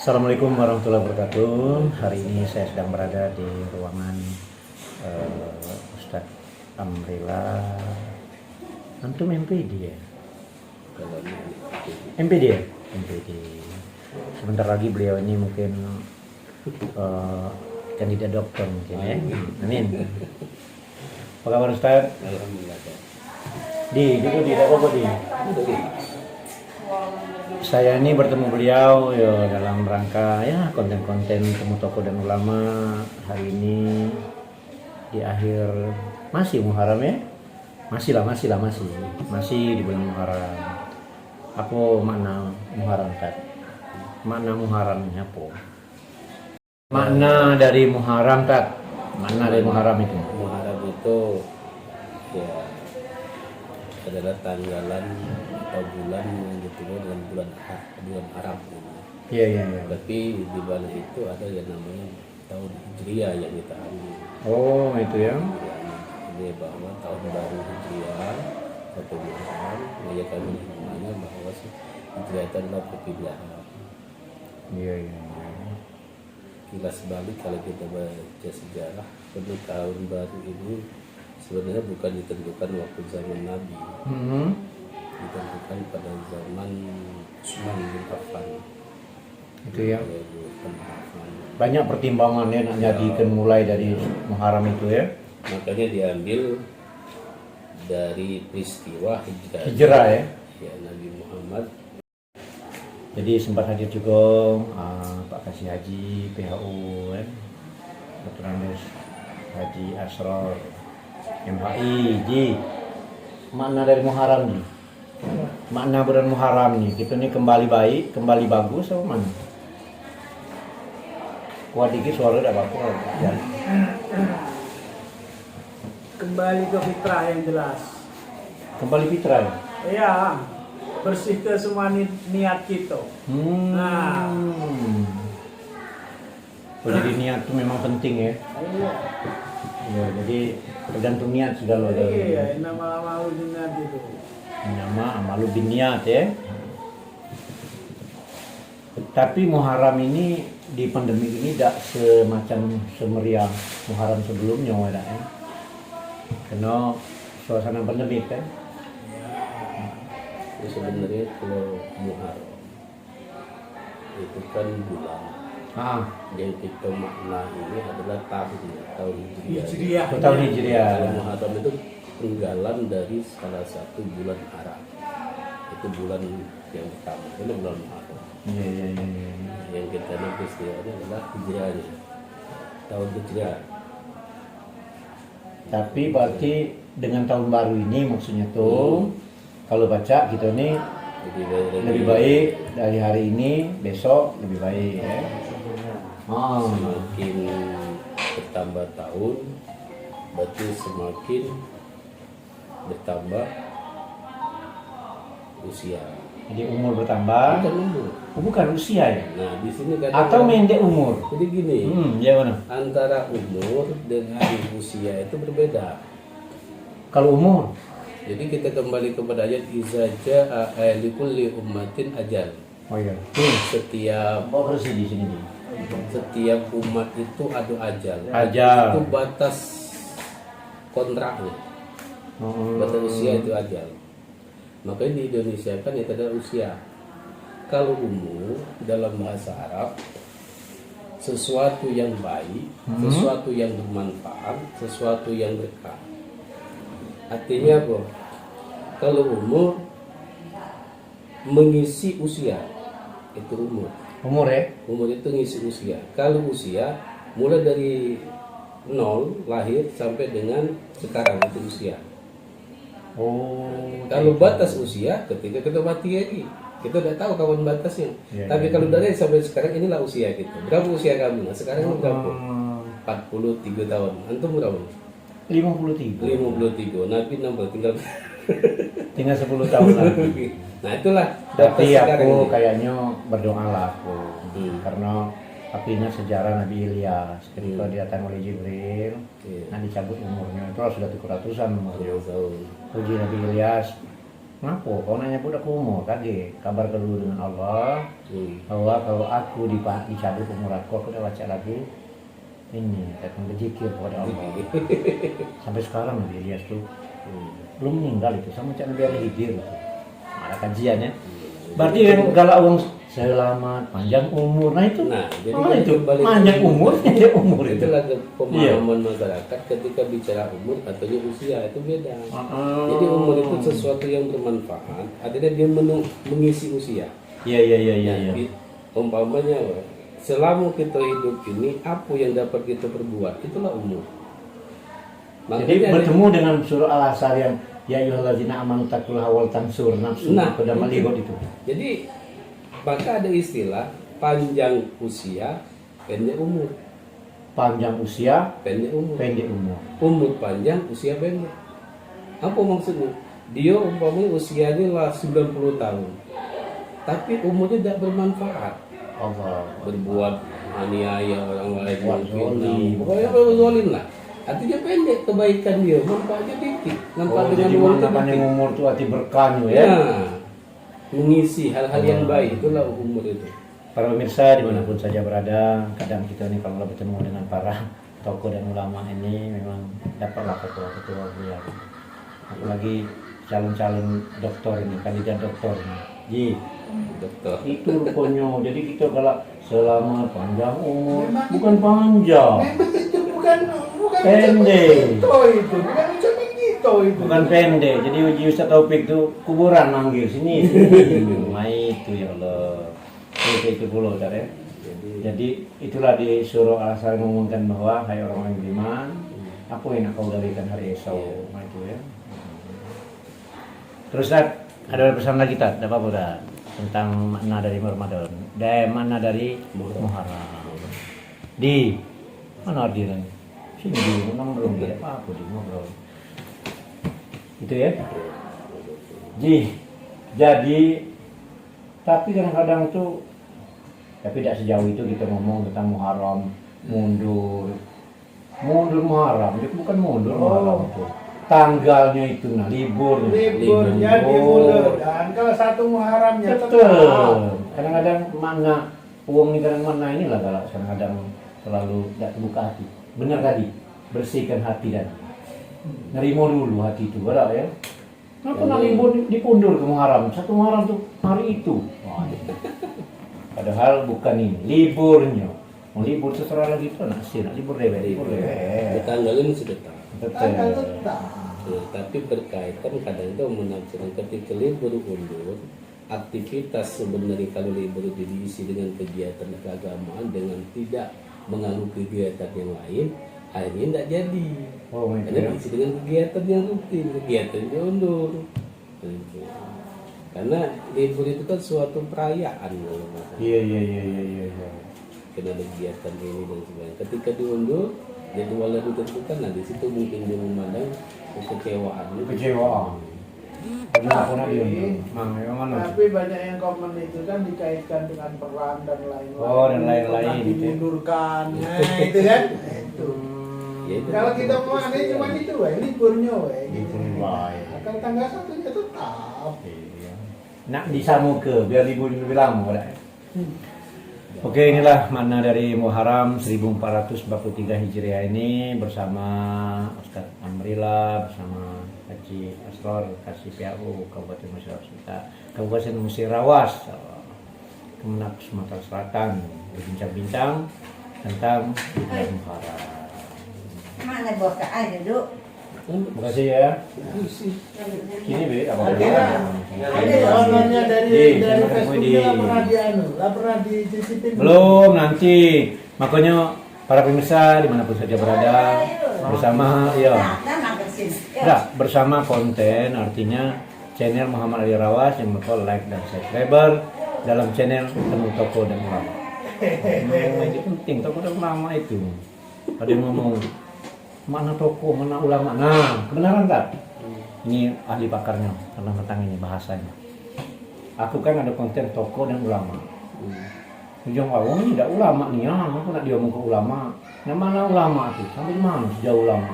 Assalamualaikum warahmatullahi wabarakatuh. Hari ini saya sedang berada di ruangan Ustadz Amrila. Antum MPD ya? MPD ya? MPD. Sebentar lagi beliau ini mungkin kandidat dokter mungkin ya. Amin. Apa kabar Ustadz? Alhamdulillah. Di apa di? Saya ini bertemu beliau ya dalam rangka ya konten-konten temu tokoh dan ulama hari ini di akhir masih Muharram ya, masih di bulan Muharram. Apa makna Muharram Ustaz? Makna Muharramnya apa? Makna dari Muharram Ustaz? Makna dari Muharram itu? Muharram itu ya adalah tanggalan atau bulan yang ditunggu dengan bulan Arab gitu. Iya. Tapi di balik itu ada yang namanya tahun Hijriah yang kita ambil. Oh itu ya? Ini bahwa tahun baru Hijriah satu Muharram, ya kami hikmahnya bahwa Hijriah itu adalah perpindahan. Iya. Kilas balik kalau kita baca sejarah, penuh tahun baru ini sebenarnya bukan ditentukan waktu zaman Nabi, ditentukan pada zaman Utsman bin Affan. Itu ya. Banyak pertimbangannya nak jadikan mulai dari Muharram itu ya. Makanya diambil dari peristiwa Hijrah ya. Ya Nabi Muhammad. Jadi sempat hadir juga Pak Kasih Haji PHU kan, Dr. Andes Haji Asror MHI Ji. Makna dari Muharram nih, makna bulan Muharram nih, kita nih kembali baik, kembali bagus atau mana? Kuat dikit suara udah apa-apa ya. Kembali ke fitrah yang jelas. Kembali fitrah ya? Iya, bersih ke semua niat kita. Nah. Oh, jadi niat itu memang penting ya? Iya. Ya, jadi tergantung niat segala. Iya, nama amalu niat itu. Nama amalu bin niat ya. Tapi Muharram ini di pandemi ini tidak semacam semeriah Muharram sebelumnya ya. Karena suasana pandemi kan. Ya, sebenarnya kalau Muharram itu kan bulan. Yang kita makna ini adalah tahun Hijriah. Tahun Hijriah. Kalau Muharram itu penggalan dari salah satu bulan Arab. Itu bulan yang pertama, itu bulan Muharram. Iya. Yang kita lihat istilahnya adalah Hijriahnya, tahun Hijriah. Tapi berarti dengan tahun baru ini maksudnya tuh kalau baca gitu nih lebih baik dari hari ini, besok lebih baik ya. Semakin bertambah tahun, berarti semakin bertambah usia. Jadi umur bertambah. Bukan umur. Bukan usia ya. Nah di sini kan. Atau mendek umur. Jadi gini. Ya mana? Antara umur dengan usia itu berbeda. Kalau umur. Jadi kita kembali kepada ayat iza jaa likulli ummatin ajal. Oh iya. Setiap bersih di sini nih. Setiap umat itu ada ajal. Ajal. Itu batas kontraknya. Batas usia itu ajal. Makanya di Indonesia kan itu adalah usia. Kalau umur dalam bahasa Arab sesuatu yang baik, sesuatu yang bermanfaat, sesuatu yang berkah. Artinya apa? Kalau umur mengisi usia itu umur. Umur ya? Umur itu ngisi usia. Kalau usia mulai dari 0 lahir sampai dengan sekarang itu usia. Kalau batas usia ketika kita mati lagi, kita tidak tahu kapan batasnya. Tapi kalau dari sampai sekarang inilah usia kita. Berapa usia kamu? Nah, sekarang berapa? 43 tahun. Antum berapa? 53. 53. Nabi nambah tinggal 10 tahun lagi. Nah itulah. Tapi aku kayaknya berdoa lah aku. Karena aku ingat sejarah Nabi Ilyas ketika datang oleh Jibril, nah dicabut umurnya itu sudah 300-an umurnya. Uji Nabi Ilyas Ngapa? Kau nanya budak umur, kaget. Kabar dulu dengan Allah bahwa kalau aku dicabut umur aku udah baca lagi ini akan berzikir kepada Allah. Sampai sekarang Nabi Ilyas tuh belum meninggal itu, sama macam Nabi Khidir itu. Ada kajiannya. Berarti yang galak uang selamat panjang umur. Nah itu. Nah, jadi itu panjang umur, panjang umur itu. Itulah pemahaman masyarakat ketika bicara umur atau usia itu beda. Jadi umur itu sesuatu yang bermanfaat. Artinya dia mengisi usia. Iya. Umpamanya selama kita hidup ini apa yang dapat kita perbuat itulah umur. Jadi bertemu dengan surah Al-Asr yang ya ayyuhallazina amanu taqullaha wal tansur nafsun pada maligot itu. Jadi maka ada istilah panjang usia, pendek umur. Panjang usia, Pendek umur. pendek umur. Umur panjang, usia pendek. Apa maksudnya? Dia umpamanya usianya lah 90 tahun. Tapi umurnya tidak bermanfaat. Allah. Berbuat aniaya orang lain, Buat zolim. pokoknya berzolim lah. Artinya pendek kebaikan dia, manfaatnya dikit. Manfaat dengan jadi uang mana itu panjang dikit. umur tuh hati berkahnya ya. Nah, mengisi hal-hal yang baik itulah umur itu. Para pemirsa dimanapun saja berada, kadang kita nih kalau bertemu dengan para tokoh dan ulama ini memang dapatlah ketua-ketua beliau. Apalagi calon-calon doktor ini, kandidat doktor ini. Ji, Dokter. itu rupanya. Jadi kita kalau selamat panjang umur, bukan panjang, Memang itu bukan pendek. bukan ucapan kita itu. Bukan pendek. Jadi Uji Ustaz Taufik tuh kuburan manggil sini. Nah itu ya Allah. Itu pula ya. Jadi itulah di surah Al-Asr mengumumkan bahwa hai orang-orang yang beriman, apa yang kau dalikan hari esok. Nah itu ya. Terus ada pesan lagi tak? Ada apa udah tentang makna dari Ramadan? Makna dari Muharram. Di mana dia? Sini di ngobrol dia apa di ngobrol. Itu ya. Jadi tapi kadang-kadang tuh tapi tidak sejauh itu kita ngomong tentang Muharram mundur Muharram itu bukan mundur Muharram itu tanggalnya itu Liburnya dimundurkan kalau satu Muharramnya betul. tetap. Kadang-kadang makna uang ini kadang-kadang inilah kalau kadang-kadang terlalu tidak terbuka hati. Benar tadi, bersihkan hati dan nerimo dulu hati itu, ada ya. Kenapa nak libur dipundur ke Muharram? Satu Muharram tuh hari itu. Wah, padahal bukan ini liburnya. Mau libur terserah lagi tuh nak libur deh. Tanggalnya masih tetap. Tanggal tetap. Tapi berkaitan kadang itu menafsirkan ketika libur undur, aktivitas sebenarnya kalau libur itu diisi dengan kegiatan keagamaan dengan tidak mengganggu kegiatan yang lain, akhirnya tidak jadi. Karena diisi dengan kegiatan yang rutin, kegiatan diundur. Karena libur itu kan suatu perayaan. Iya. Karena ada kegiatan ini dan sebagainya. Ketika diundur, jadwalnya ditentukan, nah di situ mungkin dia memandang kekecewaan. Tapi banyak yang komen itu kan dikaitkan dengan perang dan lain-lain. Oh, dan lain-lain. Dimundurkan, nah itu kan. Itu. Ya, itu Kalau kita mau ada cuma itu, liburnya, gitu. Libur. Kalau tanggal 1-nya tetap. Nak disamu ke biar libur lebih lama dah. Oke, inilah makna dari Muharram 1443 Hijriah ini bersama Ustaz Amrila, bersama Haji Asror, Kasih PAU Kabupaten Kabupaten Musirawas, Kemenak Sumatera Selatan, berbincang-bincang tentang bulan Muharram. Mana bawa ke air duduk? Terima kasih ya. Ini be apa? Soalnya dari Facebooknya lah pernah dicicipin. Belum, nanti. Makanya para pemirsa dimanapun saja berada bersama bersama konten, artinya channel Muhammad Ali Rawas yang berkol like dan subscriber dalam channel Temu Tokoh dan Ulama. Itu penting, tokoh dan ulama itu. Ada yang ngomong mana tokoh, mana ulama. Nah, kebenaran tak? Ini ahli pakarnya tentang ini bahasanya. Aku kan ada konten tokoh dan ulama. Ujung awalnya tidak ulama nih, aku nak diomong ke ulama. Yang mana ulama itu? Sampai mana sejauh ulama?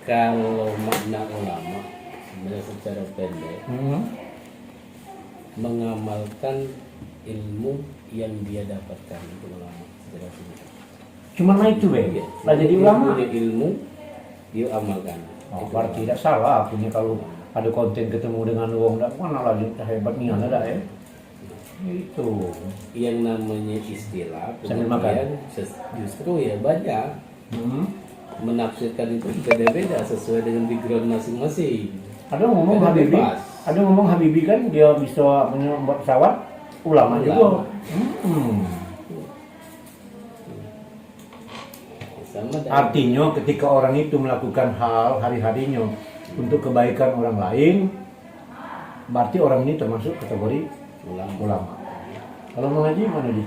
Kalau makna ulama sebenarnya secara pendek Hmm. mengamalkan ilmu yang dia dapatkan itu ulama secara singkat. Cuma itu Iya. lah jadi Dia ulama. punya ilmu dia amalkan. Oh, Itu berarti ulama. tidak salah punya kalau ada konten ketemu dengan wong dak mana lagi hebat nih ada ya. Itu. Yang namanya istilah Sambil kemudian justru ya banyak Hmm. menafsirkan itu beda-beda sesuai dengan background masing-masing. Ada ngomong Ada Habibie, bebas. ada ngomong Habibie kan dia bisa membuat pesawat, ulama juga. Hmm. Sama dengan Artinya ketika orang itu melakukan hal hari-harinya untuk kebaikan orang lain, berarti orang ini termasuk kategori ulama. ulama. Kalau mengaji mana di?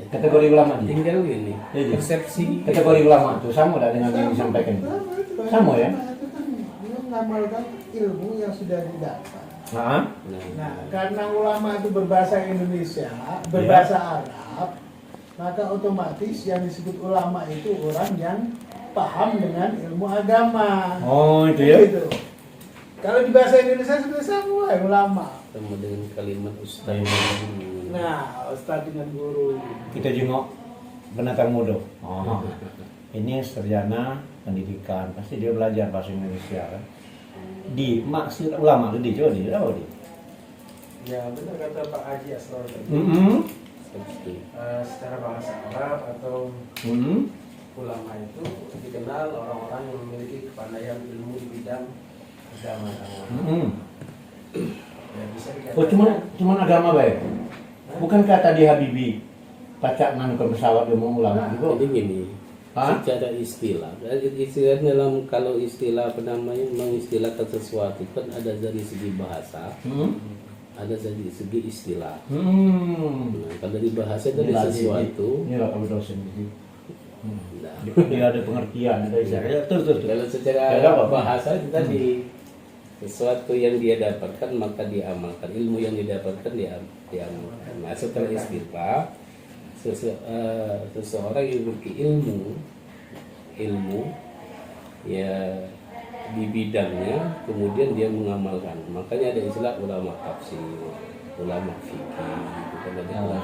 Kategori ulama di? Tinggal ini Iya. persepsi Kategori ulama itu sama tidak dengan yang disampaikan? Sama ya? Itu kan dia mengamalkan ilmu yang sudah didapat. Nah, Nah, karena ulama itu berbahasa Indonesia, berbahasa Arab, maka otomatis yang disebut ulama itu orang yang paham dengan ilmu agama. oh itu ya? Gitu. Kalau di bahasa Indonesia sudah sama ulama. sama dengan kalimat ustaz. Nah, ustadz dengan guru. Kita jenguk pendatang muda. Oh, ini sarjana pendidikan, pasti dia belajar bahasa Indonesia kan? Di maksud ulama itu coba di apa di? Ya benar kata Pak Haji Asror tadi. Seperti Secara bahasa Arab atau ulama itu dikenal orang-orang yang memiliki kepandaian ilmu di bidang agama. Ya, bisa dikatakan. Oh cuman agama baik. Bukan kata di Habibie pacak manukan pesawat dia mau ulama gitu. jadi gini, Hah? secara istilah dalam kalau istilah apa namanya mengistilahkan sesuatu kan ada dari segi bahasa, ada dari segi istilah. Nah, kalau dari bahasa dari sesuatu, Ini lah kalau dosen di nah, dia ada pengertian, ada istilah. Terus. kalau Ya, secara apa? bahasa itu tadi sesuatu yang dia dapatkan maka diamalkan, ilmu yang didapatkan diamalkan. Nah, setelah istilah seseorang yang memiliki ilmu ya di bidangnya kemudian dia mengamalkan, makanya ada istilah ulama tafsir, ulama fikih gitu kan ada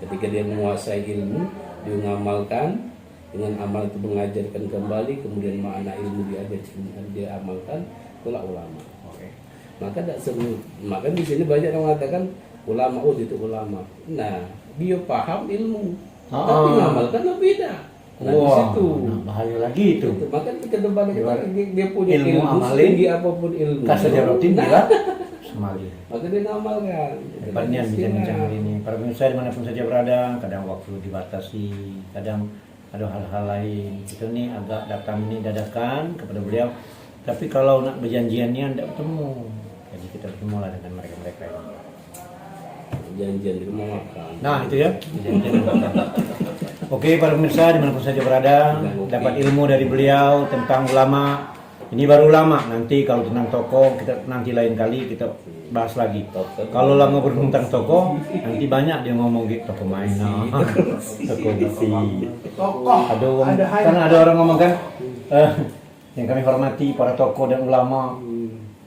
ketika dia menguasai ilmu dia mengamalkan dengan amal itu mengajarkan kembali kemudian makna ilmu dia amalkan, itulah ulama. Maka tidak semua, maka di sini banyak yang mengatakan ulama itu ulama. Nah, dia paham ilmu, tapi ngamalkan beda. Nah, di situ. Nah, bahaya lagi itu. Maka ke depan dia punya Ilmu ilmu amalin, setinggi apapun ilmu. Kasih jarotin dia semali. Maka dia ngamalkan. Hebatnya bincang-bincang hari ini. Para pemirsa dimanapun saja berada, kadang waktu dibatasi, kadang ada hal-hal lain. Itu nih agak datang ini dadakan kepada beliau. Tapi kalau nak berjanjiannya tidak bertemu. Jadi kita bertemu lah dengan mereka-mereka ini. Janjian di rumah makan. Nah itu ya. Janjian makan. Oke para pemirsa dimanapun saja berada, dapat ilmu dari beliau tentang ulama. Ini baru ulama. Nanti kalau tentang tokoh kita nanti lain kali kita bahas lagi. Kalau lah ngobrol tentang tokoh, nanti banyak dia ngomong gitu tokoh mainan, tokoh besi. Tokoh. Karena ada orang ngomong kan, yang kami hormati para tokoh dan ulama,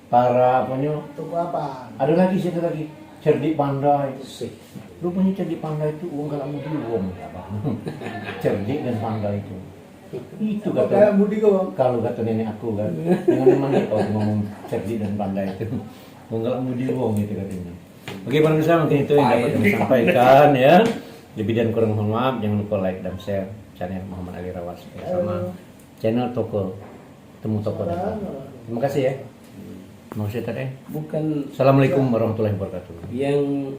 para apanya. Tokoh apa? Ada lagi satu lagi, cerdik pandai. Rupanya cerdik pandai itu uang kalau mau diuang. Cerdik dan pandai itu. Itu Kayak kata Budi kok. kalau kata nenek aku kan, dengan teman kita ngomong cerdik dan pandai itu. Uang kalau mau diuang gitu katanya. Oke para pemirsa mungkin itu yang dapat kami sampaikan ya. Lebih dan kurang mohon maaf, jangan lupa like dan share channel Muhammad Ali Rawas sama channel Toko Temu Toko. Terima kasih ya. Mau saya tadi. Bukan Assalamualaikum warahmatullahi wabarakatuh. yang